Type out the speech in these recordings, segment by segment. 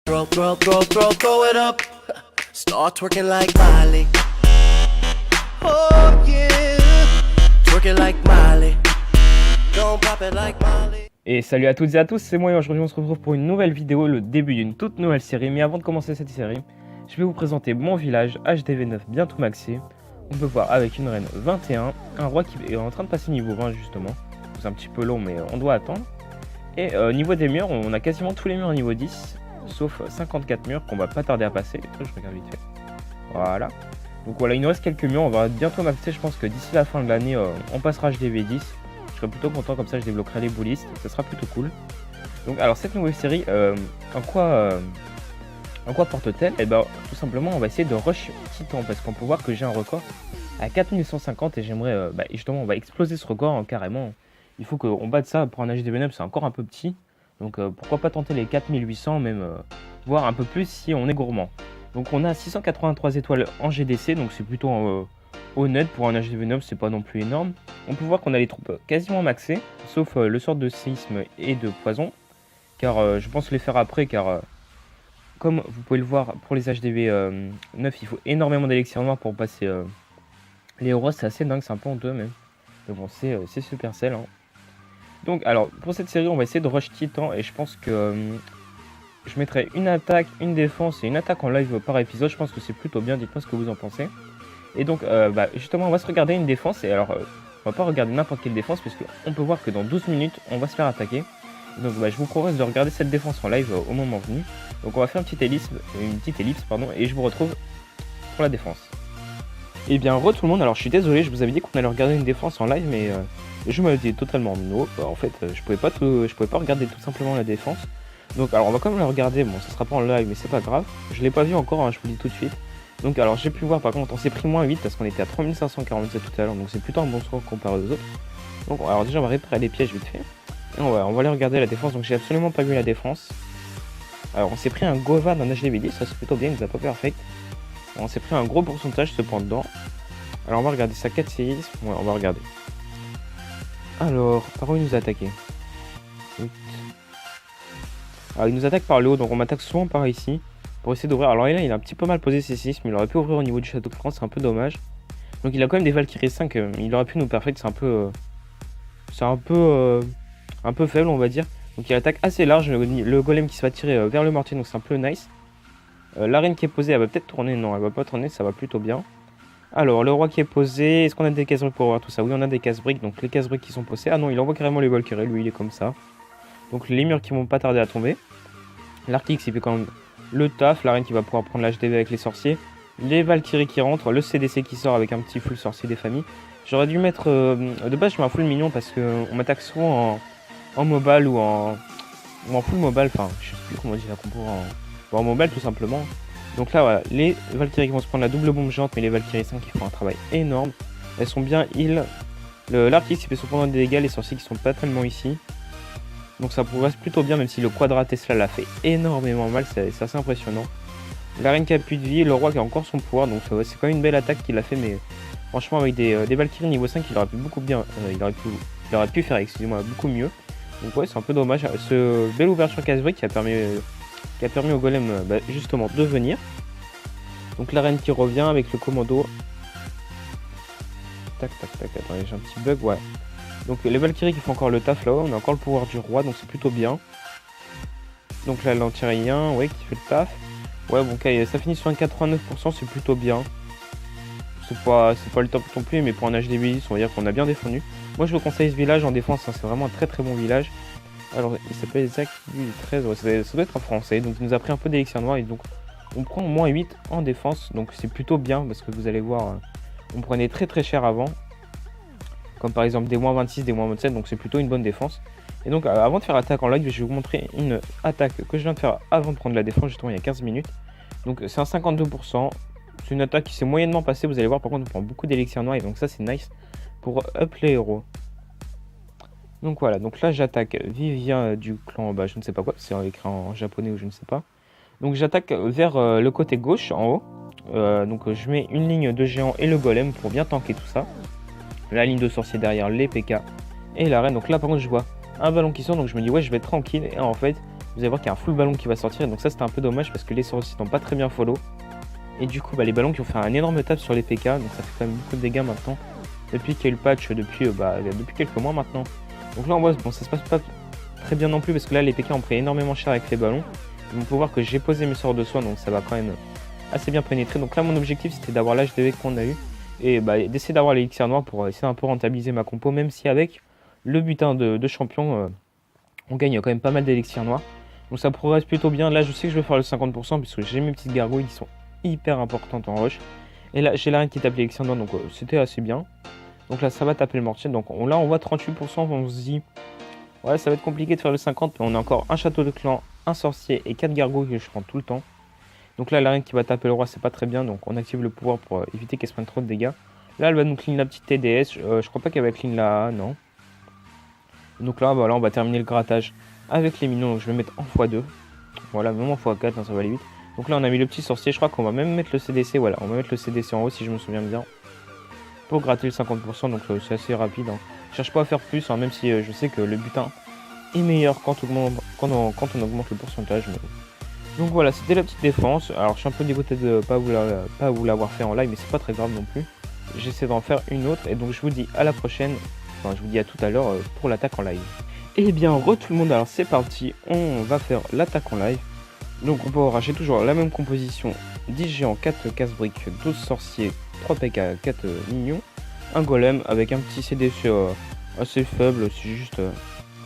Throw it up. Start twerking like Miley. Oh yeah. Twerking like Miley. Don't pop it like Miley. Et salut à toutes et à tous, c'est moi et aujourd'hui on se retrouve pour une nouvelle vidéo, le début d'une toute nouvelle série. Mais avant de commencer cette série, je vais vous présenter mon village HDV9 bientôt maxé. On peut voir avec une reine 21, un roi qui est en train de passer niveau 20 justement. C'est un petit peu long mais on doit attendre. Et niveau des murs, on a quasiment tous les murs niveau 10, sauf 54 murs qu'on va pas tarder à passer. Je regarde vite fait. Voilà. Donc voilà, il nous reste quelques murs, on va bientôt maxer. Je pense que d'ici la fin de l'année, on passera HDV10. Je serais plutôt content, comme ça je débloquerai les boulistes, ça sera plutôt cool. Donc alors cette nouvelle série, en quoi porte-t-elle? Et ben tout simplement on va essayer de rush Titan, parce qu'on peut voir que j'ai un record à 4150 et j'aimerais, justement on va exploser ce record carrément. Il faut qu'on batte ça pour un HDV9, c'est encore un peu petit. Donc pourquoi pas tenter les 4800, même voire un peu plus si on est gourmand. Donc on a 683 étoiles en GDC, donc c'est plutôt honnête pour un HDV9, c'est pas non plus énorme. On peut voir qu'on a les troupes quasiment maxées, sauf le sort de séisme et de poison. Car je pense les faire après, car comme vous pouvez le voir pour les HDV9, il faut énormément d'élixir noir pour passer les héros, c'est assez dingue, c'est un peu honteux même. Mais bon, c'est Supercell. Hein. Donc alors pour cette série on va essayer de rush Titan et je pense que je mettrai une attaque, une défense et une attaque en live par épisode. Je pense que c'est plutôt bien, dites-moi ce que vous en pensez. Et donc justement on va se regarder une défense et alors on va pas regarder n'importe quelle défense parce qu'on peut voir que dans 12 minutes on va se faire attaquer. Donc je vous propose de regarder cette défense en live au moment venu. Donc on va faire une petite ellipse et je vous retrouve pour la défense. Et bien re tout le monde, alors je suis désolé, je vous avais dit qu'on allait regarder une défense en live mais je m'avais totalement minot. En fait je pouvais pas regarder tout simplement la défense. Donc alors on va quand même la regarder, bon ça sera pas en live mais c'est pas grave. Je l'ai pas vu encore, hein, je vous le dis tout de suite. Donc alors j'ai pu voir par contre on s'est pris moins 8 parce qu'on était à 3547 tout à l'heure, donc c'est plutôt un bon score comparé aux autres. Donc alors déjà on va réparer les pièges vite fait. Et on va aller regarder la défense, donc j'ai absolument pas vu la défense. Alors on s'est pris un Gova d'un HDV10, ça c'est plutôt bien, il nous a pas perfect. On s'est pris un gros pourcentage cependant. Alors on va regarder sa 4 séismes, ouais on va regarder. Alors par où il nous a attaqué? Alors il nous attaque par le haut, donc on m'attaque souvent par ici. Pour essayer d'ouvrir. Alors là il a un petit peu mal posé ses séismes, il aurait pu ouvrir au niveau du château de France, c'est un peu dommage. Donc il a quand même des Valkyries 5, il aurait pu nous perfect, c'est un peu faible on va dire. Donc il attaque assez large, le golem qui se va tirer vers le mortier, donc c'est un peu nice. L'arène qui est posée, elle va peut-être tourner, non elle va pas tourner, ça va plutôt bien. Alors le roi qui est posé, est-ce qu'on a des casse-briques pour voir tout ça? Oui on a des casse-briques, donc les casse-briques qui sont posées. Ah non il envoie carrément les Valkyries, lui il est comme ça. Donc les murs qui vont pas tarder à tomber. L'Arctique c'est quand même le taf, la reine qui va pouvoir prendre l'HDV avec les sorciers, les Valkyries qui rentrent, le CDC qui sort avec un petit full sorcier des familles. J'aurais dû mettre, de base je mets un full mignon parce qu'on m'attaque souvent en mobile ou en full mobile, enfin je sais plus comment on dit la compo, en mobile tout simplement. Donc là voilà, les Valkyries qui vont se prendre la double bombe géante, mais les Valkyries 5 qui font un travail énorme. Elles sont bien heal. L'Arctique qui fait cependant des dégâts, les sorciers qui sont pas tellement ici. Donc ça progresse plutôt bien, même si le Quadra Tesla l'a fait énormément mal, c'est assez impressionnant. La reine qui a plus de vie, le roi qui a encore son pouvoir, donc c'est quand même une belle attaque qu'il a fait, mais franchement avec des Valkyries niveau 5, il aurait pu beaucoup bien, il aurait pu faire, excusez-moi, beaucoup mieux. Donc ouais, c'est un peu dommage, ce belle ouverture casse-brique qui a permis au golem justement de venir. Donc la reine qui revient avec le commando. Tac, attendez, j'ai un petit bug, ouais. Donc les Valkyries qui font encore le taf là-haut, on a encore le pouvoir du roi, donc c'est plutôt bien. Donc là l'antirien, ouais, qui fait le taf. Ouais, bon, okay, ça finit sur un 89%, c'est plutôt bien. C'est pas le top non plus, mais pour un HDV10, on va dire qu'on a bien défendu. Moi je vous conseille ce village en défense, hein, c'est vraiment un très très bon village. Alors il s'appelle Zach du 13, ouais, ça doit être un français, donc il nous a pris un peu d'élixir noir et donc on prend moins 8 en défense, donc c'est plutôt bien parce que vous allez voir, on prenait très très cher avant. Comme par exemple des moins 26, des moins 27, donc c'est plutôt une bonne défense. Et donc avant de faire attaque en live, je vais vous montrer une attaque que je viens de faire avant de prendre la défense, justement il y a 15 minutes. Donc c'est un 52%, c'est une attaque qui s'est moyennement passée, vous allez voir par contre on prend beaucoup d'élixir noir et donc ça c'est nice pour up les héros. Donc voilà, donc là j'attaque Vivien du clan, je ne sais pas quoi, c'est écrit en japonais ou je ne sais pas. Donc j'attaque vers le côté gauche en haut, donc je mets une ligne de géant et le golem pour bien tanker tout ça. La ligne de sorcier derrière, les PK et la reine. Donc là par contre je vois un ballon qui sort, donc je me dis ouais je vais être tranquille. Et en fait vous allez voir qu'il y a un full ballon qui va sortir. Donc ça c'était un peu dommage parce que les sorciers n'ont pas très bien follow. Et du coup les ballons qui ont fait un énorme tap sur les PK. Donc ça fait quand même beaucoup de dégâts maintenant. Depuis qu'il y a eu le patch, depuis quelques mois maintenant. Donc là on voit, bon ça se passe pas très bien non plus parce que là les PK ont pris énormément cher avec les ballons. Ils vont pouvoir que j'ai posé mes sorts de soin, donc ça va quand même assez bien pénétrer. Donc là mon objectif c'était d'avoir l'HDV qu'on a eu. Et d'essayer d'avoir l'élixir noir pour essayer un peu rentabiliser ma compo. Même si avec le butin de champion, on gagne quand même pas mal d'élixirs noirs. Donc ça progresse plutôt bien. Là je sais que je vais faire le 50% puisque j'ai mes petites gargouilles qui sont hyper importantes en rush. Et là j'ai la reine qui tape l'élixir noir, donc c'était assez bien. Donc là ça va taper le mortier. Donc là on voit 38%, on se dit ouais ça va être compliqué de faire le 50. Mais on a encore un château de clan, un sorcier et 4 gargouilles que je prends tout le temps. Donc là la reine qui va taper le roi c'est pas très bien. Donc on active le pouvoir pour éviter qu'elle se prenne trop de dégâts. Là elle va nous clean la petite TDS. Je crois pas qu'elle va clean la A, non. Donc là voilà on va terminer le grattage avec les minions. Donc je vais mettre en x2. Voilà même en x4 hein, ça va aller vite. Donc là on a mis le petit sorcier. Je crois qu'on va même mettre le CDC. Voilà on va mettre le CDC en haut si je me souviens bien. Pour gratter le 50%, donc c'est assez rapide. Hein. Je cherche pas à faire plus, hein, même si je sais que le butin est meilleur quand on augmente le pourcentage. Mais... Donc voilà, c'était la petite défense. Alors je suis un peu dégoûté de pas vous l'avoir fait en live, mais c'est pas très grave non plus. J'essaie d'en faire une autre, et donc je vous dis à la prochaine. Enfin, je vous dis à tout à l'heure pour l'attaque en live. Et bien, tout le monde, alors c'est parti, on va faire l'attaque en live. Donc on peut racheter toujours la même composition, 10 géants, 4 casse-briques, 12 sorciers, 3 PK, 4 mignons, un golem avec un petit CDC assez faible, c'est juste...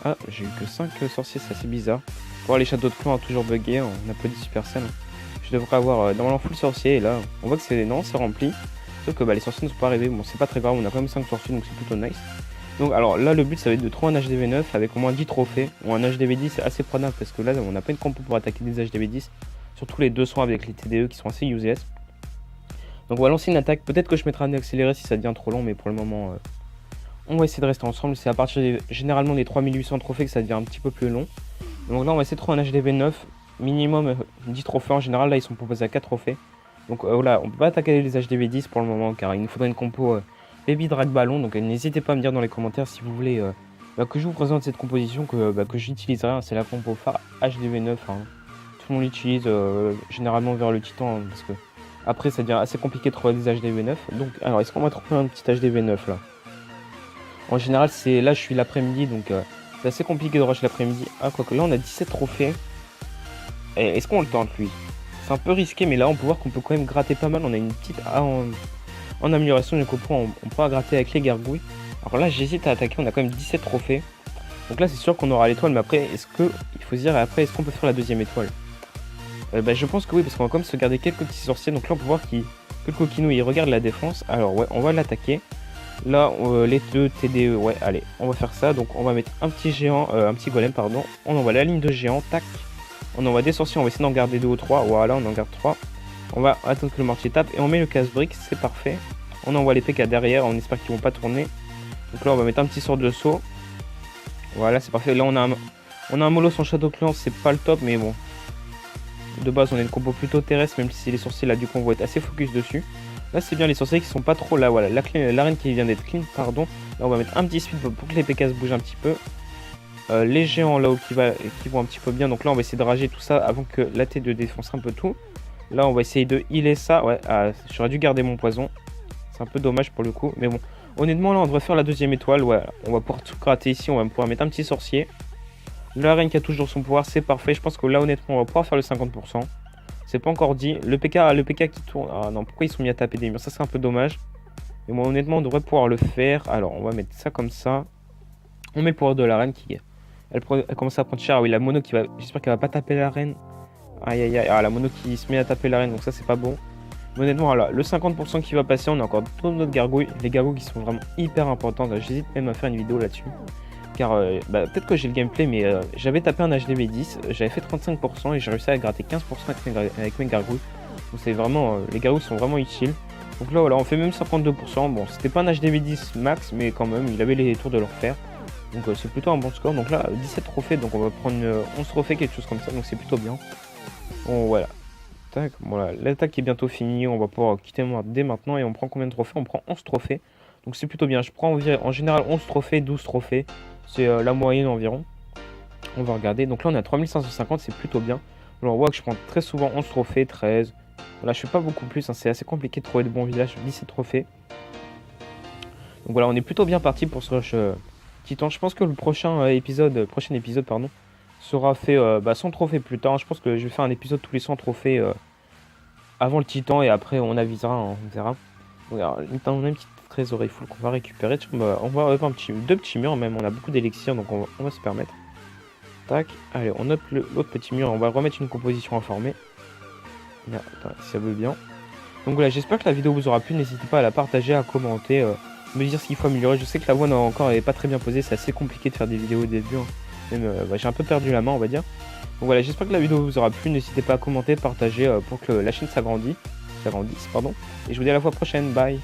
Ah, j'ai eu que 5 sorciers, c'est assez bizarre. Pour voir les châteaux de clan ont toujours bugué, on a pas 10 personnes. Je devrais avoir normalement full sorcier et là, on voit que c'est rempli. Sauf que les sorciers ne sont pas arrivés, bon c'est pas très grave, on a quand même 5 sorciers donc c'est plutôt nice. Donc alors là le but ça va être de trouver un HDV 9 avec au moins 10 trophées, ou un HDV 10 assez prenable parce que là on n'a pas une compo pour attaquer des HDV 10. Surtout les 200 avec les TDE qui sont assez useless. Donc on va lancer une attaque, peut-être que je mettrai un accéléré si ça devient trop long, mais pour le moment on va essayer de rester ensemble. C'est à partir généralement des 3800 trophées que ça devient un petit peu plus long. Donc là on va essayer de trouver un HDV 9, minimum 10 trophées en général, là ils sont proposés à 4 trophées. Donc voilà, on peut pas attaquer les HDV 10 pour le moment car il nous faudrait une compo Baby Drag Ballon. Donc n'hésitez pas à me dire dans les commentaires si vous voulez que je vous présente cette composition que j'utiliserai. Hein, c'est la compo phare HDV 9. Hein. Tout le monde l'utilise généralement vers le titan hein, parce que après ça devient assez compliqué de trouver des HDV 9. Donc alors est-ce qu'on va trouver un petit HDV 9 là? En général c'est là je suis l'après-midi donc c'est assez compliqué de rush l'après-midi. Ah quoique là on a 17 trophées. Est-ce qu'on le tente lui? C'est un peu risqué mais là on peut voir qu'on peut quand même gratter pas mal. On a une petite A en amélioration du coup on pourra gratter avec les gargouilles. Alors là j'hésite à attaquer, on a quand même 17 trophées. Donc là c'est sûr qu'on aura l'étoile mais après est-ce que il faut se dire après est-ce qu'on peut faire la deuxième étoile? Je pense que oui parce qu'on va quand même se garder quelques petits sorciers. Donc là on peut voir que le coquinou il regarde la défense. Alors ouais on va l'attaquer. Là les deux TDE ouais allez on va faire ça. Donc on va mettre un petit géant, un petit golem pardon. On envoie la ligne de géant, tac. On envoie des sorciers, on va essayer d'en garder 2 ou 3. Voilà on en garde 3. On va attendre que le mortier tape et on met le casse-brique, c'est parfait. On envoie les PK derrière, on espère qu'ils vont pas tourner. Donc là on va mettre un petit sort de saut. Voilà c'est parfait. Là on a un mollo sans château clan, c'est pas le top mais bon. De base on a une compo plutôt terrestre même si les sorciers là du coup on va être assez focus dessus. Là c'est bien les sorciers qui sont pas trop là, voilà. L'arène qui vient d'être clean, pardon. Là on va mettre un petit speed pour que les PK se bougent un petit peu. Les géants là-haut qui vont un petit peu bien. Donc là on va essayer de rager tout ça avant que la T2 défonce un peu tout. Là on va essayer de healer ça. Ouais, j'aurais dû garder mon poison. C'est un peu dommage pour le coup. Mais bon, honnêtement là on devrait faire la deuxième étoile. Ouais, on va pouvoir tout gratter ici. On va pouvoir mettre un petit sorcier. La reine qui a toujours son pouvoir, c'est parfait. Je pense que là honnêtement on va pouvoir faire le 50%. C'est pas encore dit. Le PK qui tourne. Ah non, pourquoi ils sont mis à taper des murs? Ça c'est un peu dommage. Mais bon honnêtement on devrait pouvoir le faire. Alors on va mettre ça comme ça. On met le pouvoir de la reine qui... Elle commence à prendre cher. Ah oui la mono qui va... J'espère qu'elle va pas taper la reine. Aïe aïe aïe. Ah la mono qui se met à taper la reine. Donc ça c'est pas bon. Mais honnêtement voilà. Le 50% qui va passer. On a encore toutes notre gargouilles. Les gargouilles qui sont vraiment hyper importantes. J'hésite même à faire une vidéo là-dessus. Car peut-être que j'ai le gameplay. Mais j'avais tapé un HDV 10. J'avais fait 35%. Et j'ai réussi à gratter 15% avec mes gargouilles. Donc c'est vraiment... les gargouilles sont vraiment utiles. Donc là voilà. On fait même 52%. Bon c'était pas un HDV 10 max. Mais quand même il avait les tours de le refaire. Donc c'est plutôt un bon score. Donc là 17 trophées. Donc on va prendre 11 trophées, quelque chose comme ça. Donc c'est plutôt bien. Bon voilà. Tac, voilà. L'attaque est bientôt finie. On va pouvoir quitter moi dès maintenant. Et on prend combien de trophées? On prend 11 trophées. Donc c'est plutôt bien. Je prends en général 11 trophées, 12 trophées. C'est la moyenne environ. On va regarder. Donc là, on est à 3550, c'est plutôt bien. Alors, on voit que je prends très souvent 11 trophées, 13. Là, je fais pas beaucoup plus. Hein. C'est assez compliqué de trouver de bons villages. 17 trophées. Donc voilà, on est plutôt bien parti pour ce rush Titan. Je pense que le prochain épisode, sera fait sans trophée plus tard. Je pense que je vais faire un épisode tous les 100 trophées avant le Titan et après on avisera, hein, on verra. Regarde, on a une petite trésorerie full qu'on va récupérer. On va avoir deux petits murs même. On a beaucoup d'élixir donc on va se permettre. Tac, allez, on note l'autre petit mur. On va remettre une composition informée. Attends, si ça veut bien. Donc voilà, j'espère que la vidéo vous aura plu. N'hésitez pas à la partager, à commenter, me dire ce qu'il faut améliorer. Je sais que la voix encore n'est pas très bien posée. C'est assez compliqué de faire des vidéos au début. Hein. Même j'ai un peu perdu la main, on va dire. Donc voilà, j'espère que la vidéo vous aura plu. N'hésitez pas à commenter, partager pour que la chaîne s'agrandisse. Et je vous dis à la fois prochaine. Bye.